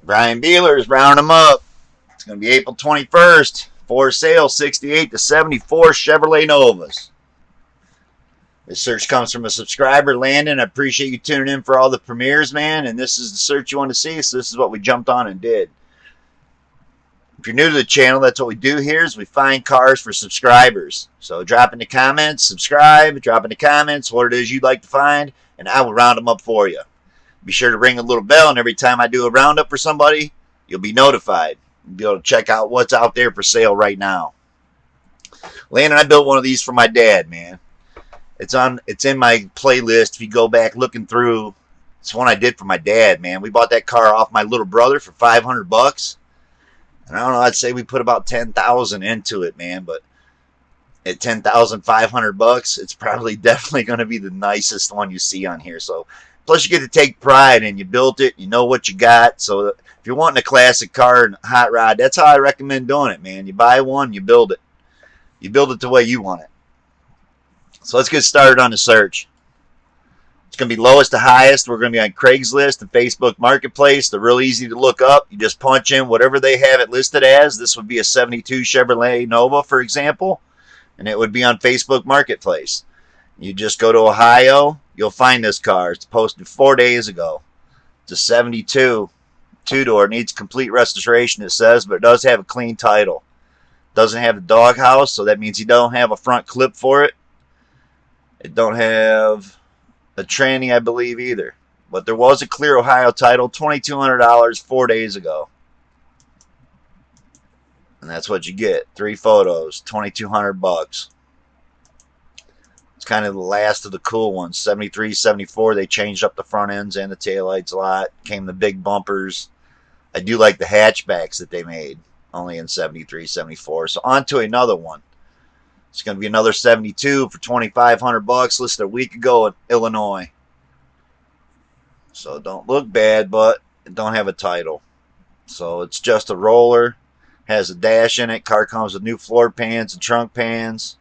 Brian Bealer's rounding them up. It's going to be April 21st. For sale, 68 to 74 Chevrolet Novas. This search comes from a subscriber, Landon. I appreciate you tuning in for all the premieres, man. And this is the search you want to see, so this is what we jumped on and did. If you're new to the channel, that's what we do here is we find cars for subscribers. So drop in the comments, subscribe, drop in the comments what it is you'd like to find, and I will round them up for you. Be sure to ring a little bell, and every time I do a roundup for somebody, you'll be notified. You'll be able to check out what's out there for sale right now. Landon, I built one of these for my dad, man. It's in my playlist. If you go back looking through, it's one I did for my dad, man. We bought that car off my little brother for $500. And I don't know, I'd say we put about $10,000 into it, man. But at $10,500, it's probably definitely going to be the nicest one you see on here. So, plus you get to take pride in you built it, you know what you got. So if you're wanting a classic car and hot rod, that's how I recommend doing it, man. You buy one, you build it. You build it the way you want it. So let's get started on the search. It's going to be lowest to highest. We're going to be on Craigslist and Facebook Marketplace. They're real easy to look up. You just punch in whatever they have it listed as. This would be a 72 Chevrolet Nova, for example, and it would be on Facebook Marketplace. You just go to Ohio. You'll find this car. It's posted 4 days ago. It's a 72 two-door. Needs complete restoration, it says, but it does have a clean title. Doesn't have a doghouse, so that means you don't have a front clip for it. It don't have a tranny, I believe, either. But there was a clear Ohio title, $2,200 4 days ago. And that's what you get. 3 photos, $2,200. It's kind of the last of the cool ones. 73, 74, they changed up the front ends and the taillights a lot. Came the big bumpers. I do like the hatchbacks that they made, only in 73, 74. So on to another one. It's going to be another 72 for $2,500, listed a week ago in Illinois. So don't look bad, but it don't have a title. So it's just a roller. Has a dash in it. Car comes with new floor pans and trunk pans.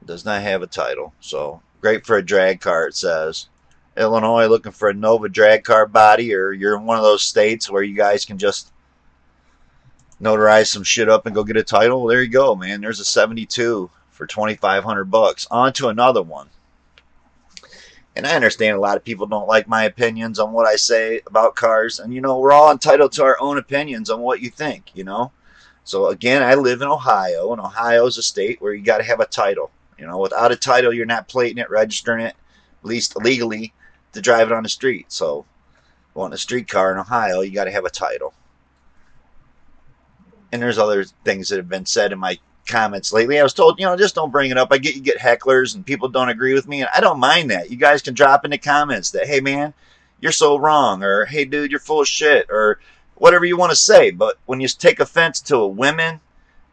Does not have a title. So great for a drag car, it says. Illinois, looking for a Nova drag car body, or you're in one of those states where you guys can just notarize some shit up and go get a title. Well, there you go, man. There's a 72 for $2,500. On to another one. And I understand a lot of people don't like my opinions on what I say about cars. And, you know, we're all entitled to our own opinions on what you think, you know. So, again, I live in Ohio, and Ohio is a state where you got to have a title. You know, without a title, you're not plating it, registering it, at least legally, to drive it on the street. So, wanting a street car in Ohio, you got to have a title. And there's other things that have been said in my comments lately. I was told, you know, just don't bring it up. I get you get hecklers and people don't agree with me, and I don't mind that. You guys can drop in the comments that, hey, man, you're so wrong, or hey, dude, you're full of shit, or whatever you want to say. But when you take offense to a woman,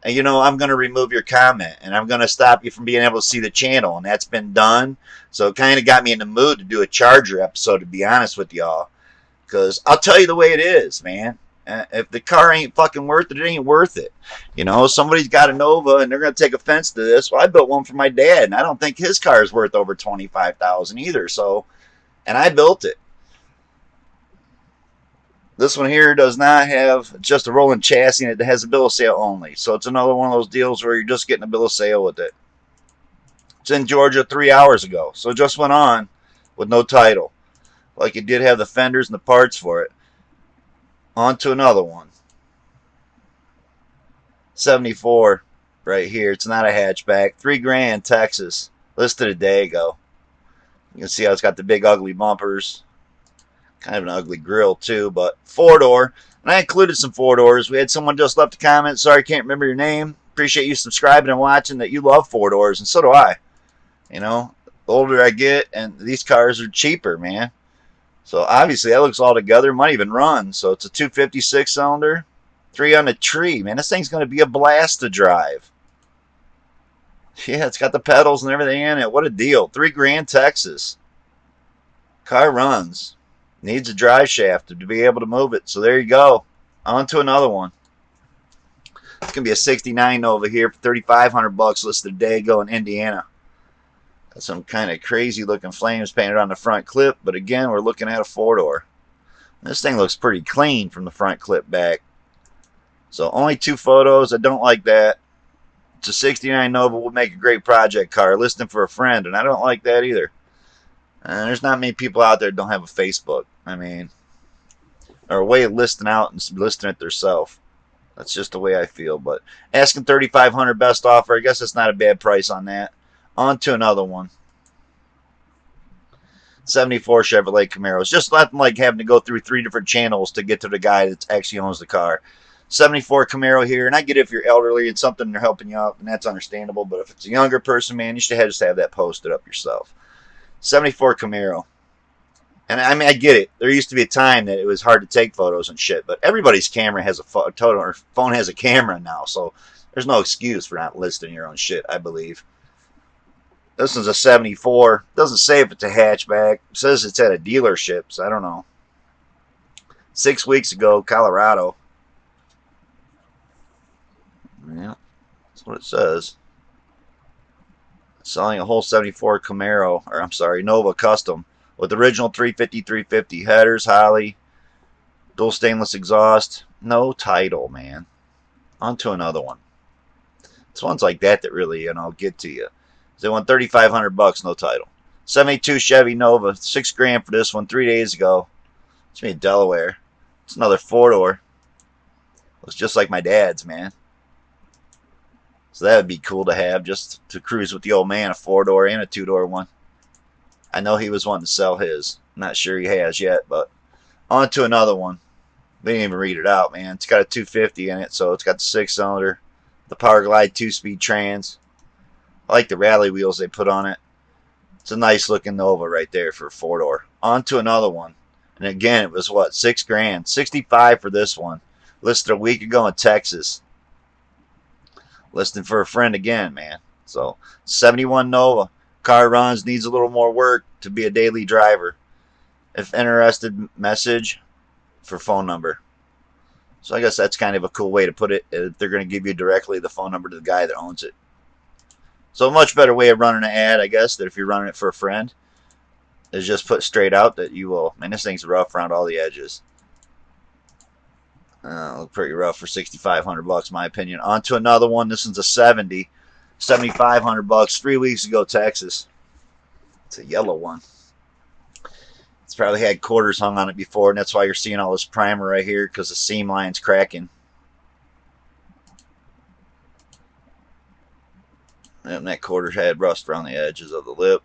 you know, I'm going to remove your comment, and I'm going to stop you from being able to see the channel, and that's been done. So it kind of got me in the mood to do a Charger episode, to be honest with y'all, because I'll tell you the way it is, man. If the car ain't fucking worth it, it ain't worth it. You know, somebody's got a Nova and they're going to take offense to this. Well, I built one for my dad, and I don't think his car is worth over $25,000 either. So, and I built it. This one here does not have just a rolling chassis, and it has a bill of sale only. So it's another one of those deals where you're just getting a bill of sale with it. It's in Georgia 3 hours ago. So it just went on with no title. Like it did have the fenders and the parts for it. On to another one. 74 right here. It's not a hatchback. $3,000, Texas. Listed a day ago. You can see how it's got the big ugly bumpers. Kind of an ugly grill too, but 4-door. And I included some 4-doors. We had someone just left a comment. Sorry, I can't remember your name. Appreciate you subscribing and watching, that you love 4-doors, and so do I. You know, the older I get, and these cars are cheaper, man. So obviously that looks all together. Might even run. So it's a 256 cylinder. 3 on the tree. Man, this thing's going to be a blast to drive. Yeah, it's got the pedals and everything in it. What a deal. $3,000, Texas. Car runs. Needs a drive shaft to be able to move it. So there you go. On to another one. It's going to be a 69 Nova here for $3,500, listed a day ago in Indiana. Some kind of crazy looking flames painted on the front clip, but again, we're looking at a 4-door. This thing looks pretty clean from the front clip back. So only 2 photos. I don't like that. It's a 69 Nova, would make a great project car. Listing for a friend, and I don't like that either. There's not many people out there that don't have a Facebook. I mean, or a way of listing out and listing it themselves. That's just the way I feel. But asking $3,500 best offer, I guess that's not a bad price on that. On to another one. 74 Chevrolet Camaro. It's just nothing like having to go through 3 different channels to get to the guy that actually owns the car. 74 Camaro here, and I get it if you're elderly and something they're helping you out, and that's understandable. But if it's a younger person, man, you should just have that posted up yourself. 74 Camaro. And I mean, I get it. There used to be a time that it was hard to take photos and shit, but everybody's camera has a or phone has a camera now, so there's no excuse for not listing your own shit, I believe. This one's a 74. Doesn't say if it's a hatchback. It says it's at a dealership, so I don't know. 6 weeks ago, Colorado. Yeah, that's what it says. Selling a whole 74 Camaro, or I'm sorry, Nova Custom with original 350 headers, Holly, dual stainless exhaust. No title, man. On to another one. It's ones like that that really, get to you. They want $3,500, no title. 72 Chevy Nova, $6,000 for this one 3 days ago. It's me in Delaware. It's another 4-door. Looks just like my dad's, man. So that would be cool to have, just to cruise with the old man, a 4-door and a 2-door one. I know he was wanting to sell his. I'm not sure he has yet, but on to another one. They didn't even read it out, man. It's got a 250 in it, so it's got the 6-cylinder, the Power Glide 2-speed trans. I like the rally wheels they put on it. It's a nice looking Nova right there for a 4-door. On to another one. And again, it was what, $6,000. $65 for this one. Listed a week ago in Texas. Listing for a friend again, man. So 71 Nova. Car runs, needs a little more work to be a daily driver. If interested, message for phone number. So I guess that's kind of a cool way to put it. If they're going to give you directly the phone number to the guy that owns it. So a much better way of running an ad, I guess, that if you're running it for a friend, is just put straight out that you will. Man, this thing's rough around all the edges. Look pretty rough for $6,500, my opinion. On to another one. This one's a 70. $7,500. 3 weeks ago, Texas. It's a yellow one. It's probably had quarters hung on it before, and that's why you're seeing all this primer right here, because the seam line's cracking. And that quarter had rust around the edges of the lip.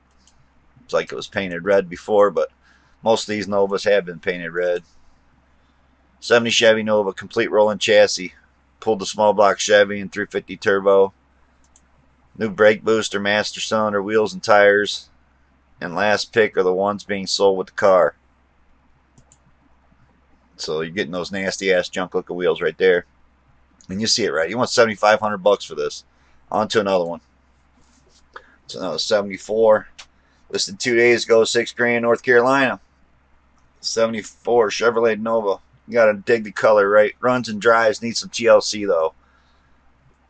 It's like it was painted red before, but most of these Novas have been painted red. 70 Chevy Nova, complete rolling chassis. Pulled the small block Chevy and 350 turbo. New brake booster, master cylinder, wheels and tires. And last pick are the ones being sold with the car. So you're getting those nasty ass junk looking wheels right there. And you see it right. You want $7,500 for this. On to another one. It's another 74. Listed 2 days ago, $6,000, North Carolina. 74 Chevrolet Nova. You gotta dig the color, right? Runs and drives, needs some TLC though.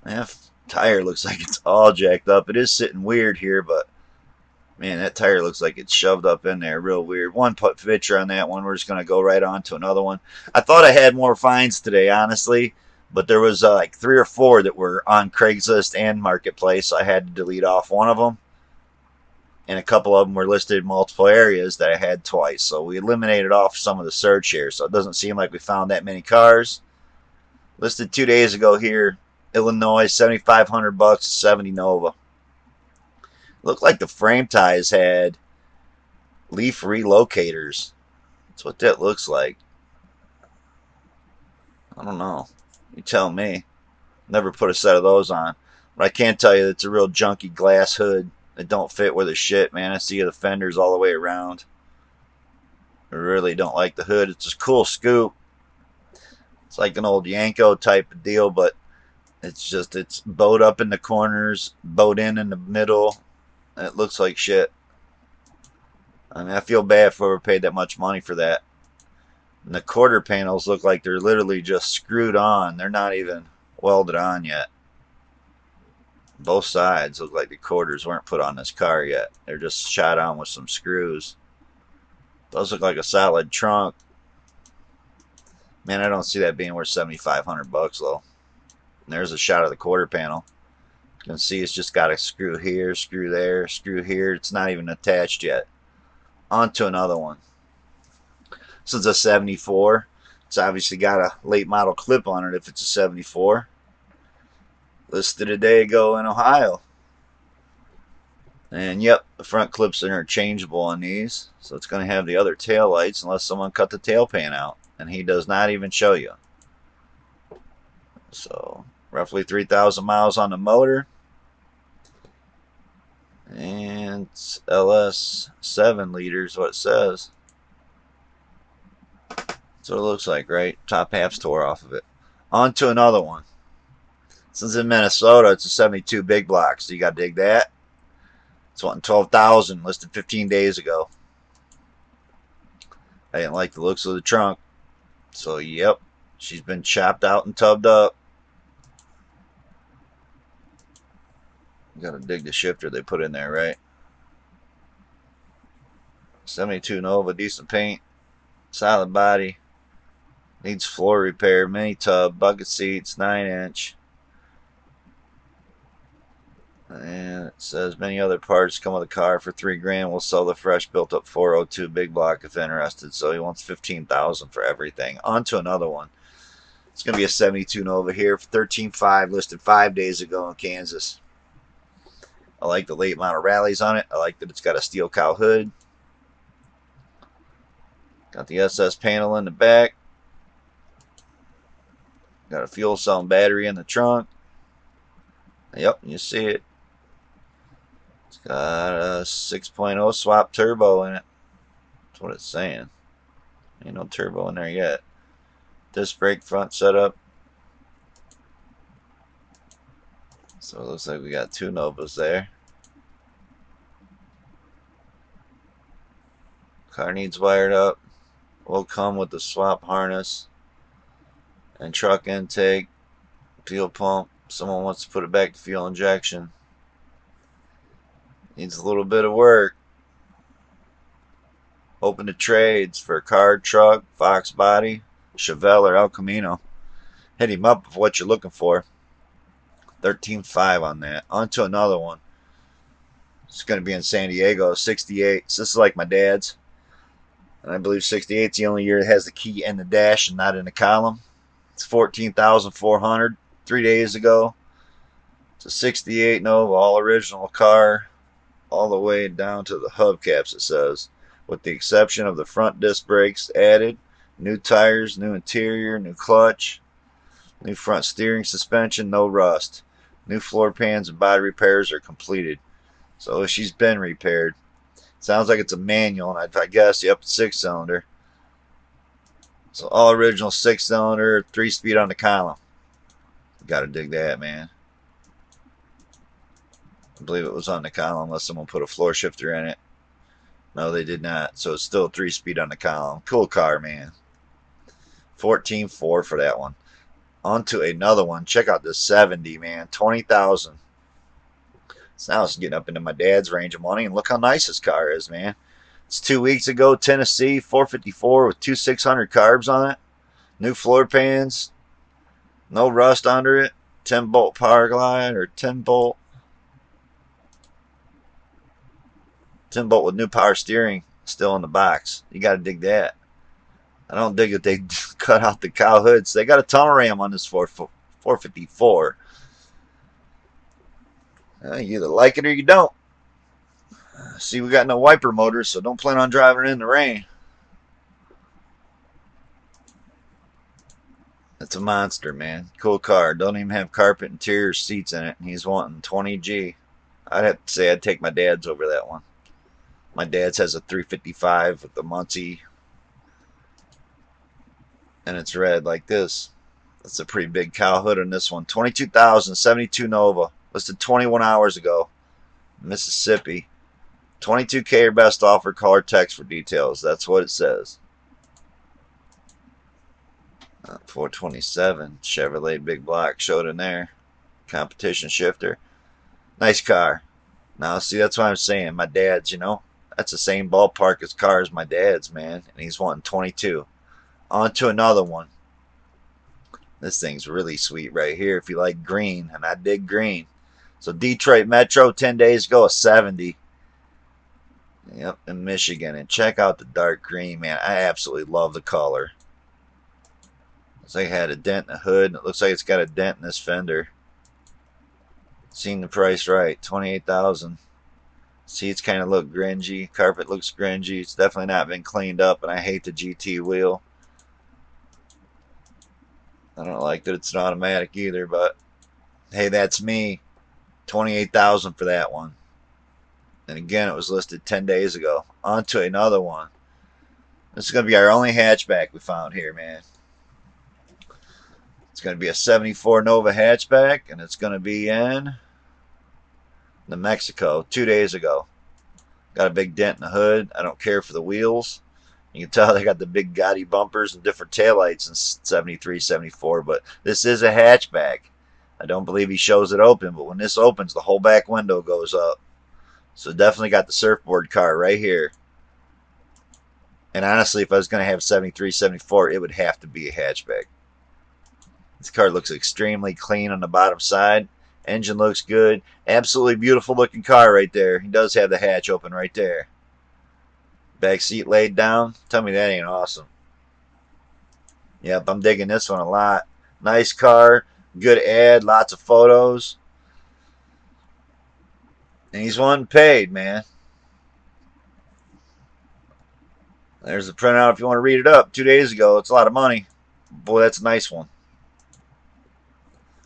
That tire looks like it's all jacked up. It is sitting weird here, but man, that tire looks like it's shoved up in there real weird. One picture on that one. We're just gonna go right on to another one. I thought I had more finds today, honestly, but there was like 3 or 4 that were on Craigslist and Marketplace, so I had to delete off one of them. And a couple of them were listed in multiple areas that I had twice. So we eliminated off some of the search here. So it doesn't seem like we found that many cars. Listed 2 days ago here, Illinois, $7,500, 70 Nova. Looked like the frame ties had leaf relocators. That's what that looks like. I don't know. You tell me. Never put a set of those on. But I can tell you that it's a real junky glass hood. It don't fit with the shit, man. I see the fenders all the way around. I really don't like the hood. It's a cool scoop. It's like an old Yanko type of deal, but it's bowed up in the corners, bowed in the middle. And it looks like shit. I mean, I feel bad for whoever paid that much money for that. And the quarter panels look like they're literally just screwed on. They're not even welded on yet. Both sides look like the quarters weren't put on this car yet. They're just shot on with some screws. Those look like a solid trunk. Man, I don't see that being worth 7,500 bucks though. And there's a shot of the quarter panel. You can see it's just got a screw here, screw there, screw here. It's not even attached yet. On to another one. This is a 74. It's obviously got a late model clip on it if it's a 74. Listed a day ago in Ohio. And yep, the front clips are interchangeable on these. So it's going to have the other tail lights unless someone cut the tail pan out. And he does not even show you. So roughly 3,000 miles on the motor. And it's LS 7 liters, what it says. That's what it looks like, right? Top half's tore off of it. On to another one. Since in Minnesota, it's a 72 big block, so you got to dig that. It's wanting 12,000, listed 15 days ago. I didn't like the looks of the trunk. So, yep, she's been chopped out and tubbed up. Got to dig the shifter they put in there, right? 72 Nova, decent paint, solid body. Needs floor repair, mini tub, bucket seats, 9-inch. And it says many other parts come with the car for $3,000. We'll sell the fresh built up 402 big block if interested. So he wants 15,000 for everything. On to another one. It's going to be a 72 Nova here for 13,500, listed 5 days ago in Kansas. I like the late model rallies on it. I like that it's got a steel cowl hood. Got the SS panel in the back. Got a fuel cell and battery in the trunk. Yep, you see it. It's got a 6.0 swap turbo in it. That's what it's saying. Ain't no turbo in there yet. Disc brake front setup. So it looks like we got 2 Novas there. Car needs wired up. Will come with the swap harness and truck intake, fuel pump. Someone wants to put it back to fuel injection. Needs a little bit of work. Open to trades for a car, truck, Fox body, Chevelle, or El Camino. Hit him up with what you're looking for. 13.5 on that. On to another one. It's going to be in San Diego, 68. So this is like my dad's. And I believe 68 is the only year it has the key in the dash and not in the column. It's 14,400 3 days ago. It's a 68 Nova, all original car, all the way down to the hubcaps, it says, with the exception of the front disc brakes added, new tires, new interior, new clutch, new front steering suspension, no rust. New floor pans and body repairs are completed. So she's been repaired. Sounds like it's a manual, and I guess, yep, 6-cylinder. So all original 6-cylinder, 3-speed on the column. Gotta dig that, man. I believe it was on the column unless someone put a floor shifter in it. No, they did not. So it's still 3-speed on the column. Cool car, man. 14.4 for that one. On to another one. Check out this 70, man. 20,000. So now it's getting up into my dad's range of money, and look how nice this car is, man. It's 2 weeks ago, Tennessee, 454 with 2,600 carbs on it. New floor pans, no rust under it. 10-bolt power glide, or 10-bolt. 10-bolt with new power steering still in the box. You got to dig that. I don't dig that they cut out the cowl hoods. They got a tunnel ram on this 454. You either like it or you don't. See, we got no wiper motors, so don't plan on driving in the rain. It's a monster, man. Cool car. Don't even have carpet, interior, seats in it. And he's wanting 20G. I'd have to say I'd take my dad's over that one. My dad's has a 355 with the Muncie. And it's red like this. That's a pretty big cowl hood on this one. 22,000, 72 Nova. Listed 21 hours ago. Mississippi. 22K or best offer. Call or text for details. That's what it says. 427 Chevrolet big block showed in there. Competition shifter. Nice car. Now, see, that's what I'm saying. My dad's, you know, that's the same ballpark as cars my dad's, man. And he's wanting 22. On to another one. This thing's really sweet right here if you like green, and I dig green. So Detroit Metro 10 days ago, a 70. Yep, in Michigan. And check out the dark green, man. I absolutely love the color. Looks like it had a dent in the hood, and it looks like it's got a dent in this fender. Seen the price right, $28,000. Seats kind of look grungy. Carpet looks grungy. It's definitely not been cleaned up, and I hate the GT wheel. I don't like that it's an automatic either, but hey, that's me. $28,000 for that one. And again, it was listed 10 days ago. On to another one. This is going to be our only hatchback we found here, man. It's going to be a 74 Nova hatchback, and it's going to be in New Mexico 2 days ago. Got a big dent in the hood. I don't care for the wheels. You can tell they got the big gaudy bumpers and different taillights in 73, 74, but this is a hatchback. I don't believe he shows it open, but when this opens, the whole back window goes up. So definitely got the surfboard car right here. And honestly, if I was going to have 73, 74, it would have to be a hatchback. This car looks extremely clean on the bottom side. Engine looks good. Absolutely beautiful looking car right there. He does have the hatch open right there. Back seat laid down. Tell me that ain't awesome. Yep, I'm digging this one a lot. Nice car. Good ad. Lots of photos. And he's one paid, man. There's the printout if you want to read it up. 2 days ago. It's a lot of money. Boy, that's a nice one.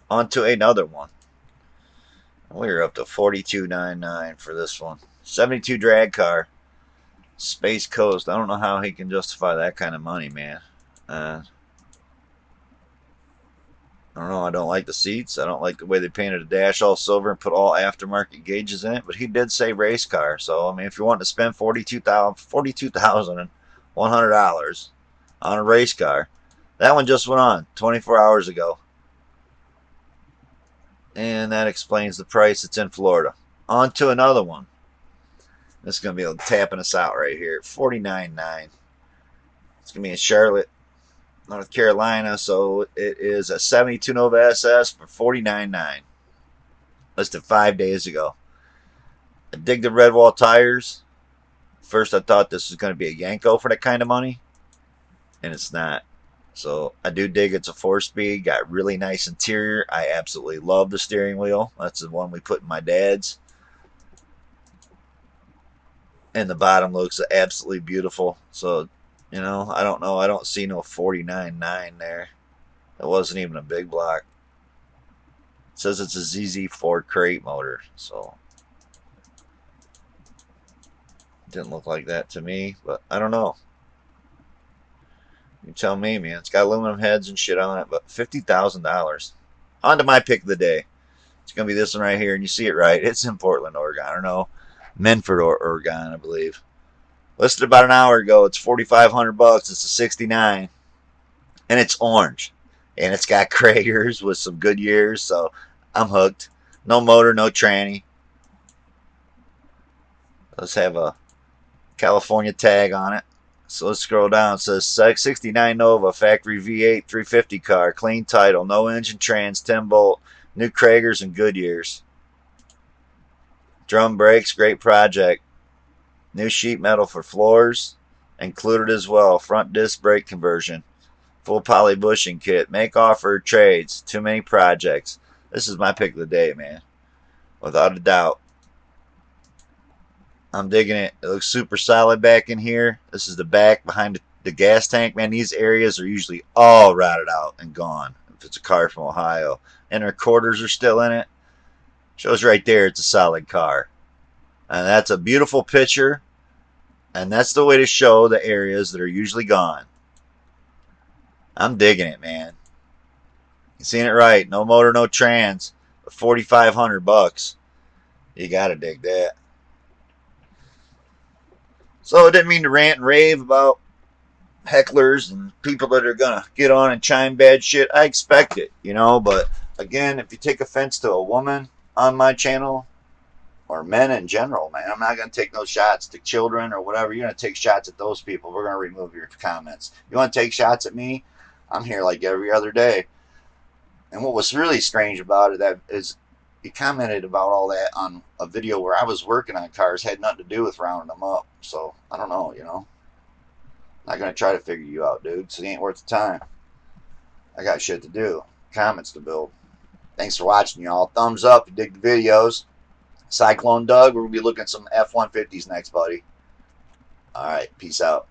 On to another one. We're up to $42.99 for this one. 72 drag car. Space Coast. I don't know how he can justify that kind of money, man. I don't know. I don't like the seats. I don't like the way they painted the dash all silver and put all aftermarket gauges in it. But he did say race car. So, I mean, if you want to spend $42,100 on a race car, that one just went on 24 hours ago. And that explains the price. It's in Florida. On to another one. This is going to be tapping us out right here. $49.9. It's going to be in Charlotte, North Carolina. So it is a 72 Nova SS for $49.9. Listed 5 days ago. I dig the red wall tires. First I thought this was going to be a Yanko for that kind of money. And it's not. So I do dig it's a 4-speed. Got really nice interior. I absolutely love the steering wheel. That's the one we put in my dad's. And the bottom looks absolutely beautiful. So, you know, I don't know. I don't see no 49.9 there. It wasn't even a big block. It says it's a ZZ4 crate motor. So, didn't look like that to me. But I don't know. You tell me, man. It's got aluminum heads and shit on it. But $50,000. On to my pick of the day. It's going to be this one right here. And you see it right. It's in Portland, Oregon. I don't know. Menford, Oregon, I believe. Listed about an hour ago. It's $4,500. It's a 69. And it's orange. And it's got Kragers with some Goodyears. So I'm hooked. No motor, no tranny. Let's have a California tag on it. So let's scroll down. It says 69 Nova, factory V8 350 car. Clean title. No engine, trans, 10 bolt. New Kragers and Goodyears. Drum brakes, great project. New sheet metal for floors included as well. Front disc brake conversion. Full poly bushing kit. Make offer trades. Too many projects. This is my pick of the day, man. Without a doubt. I'm digging it. It looks super solid back in here. This is the back behind the gas tank. Man, these areas are usually all rotted out and gone if it's a car from Ohio. Inner quarters are still in it. Shows right there it's a solid car. And that's a beautiful picture. And that's the way to show the areas that are usually gone. I'm digging it, man. You seen it right. No motor, no trans. $4,500. You gotta dig that. So I didn't mean to rant and rave about hecklers and people that are gonna get on and chime bad shit. I expect it, you know, but again, if you take offense to a woman on my channel, or men in general, man, I'm not going to take no shots to children or whatever. You're going to take shots at those people. We're going to remove your comments. You want to take shots at me? I'm here like every other day. And what was really strange about it that is he commented about all that on a video where I was working on cars, had nothing to do with rounding them up. So I don't know, you know. Not gonna try to figure you out, dude. So it ain't worth the time. I got shit to do. Comments to build. Thanks for watching, y'all. Thumbs up if you dig the videos. Cyclone Doug, we're gonna be looking at some F-150s next, buddy. All right, peace out.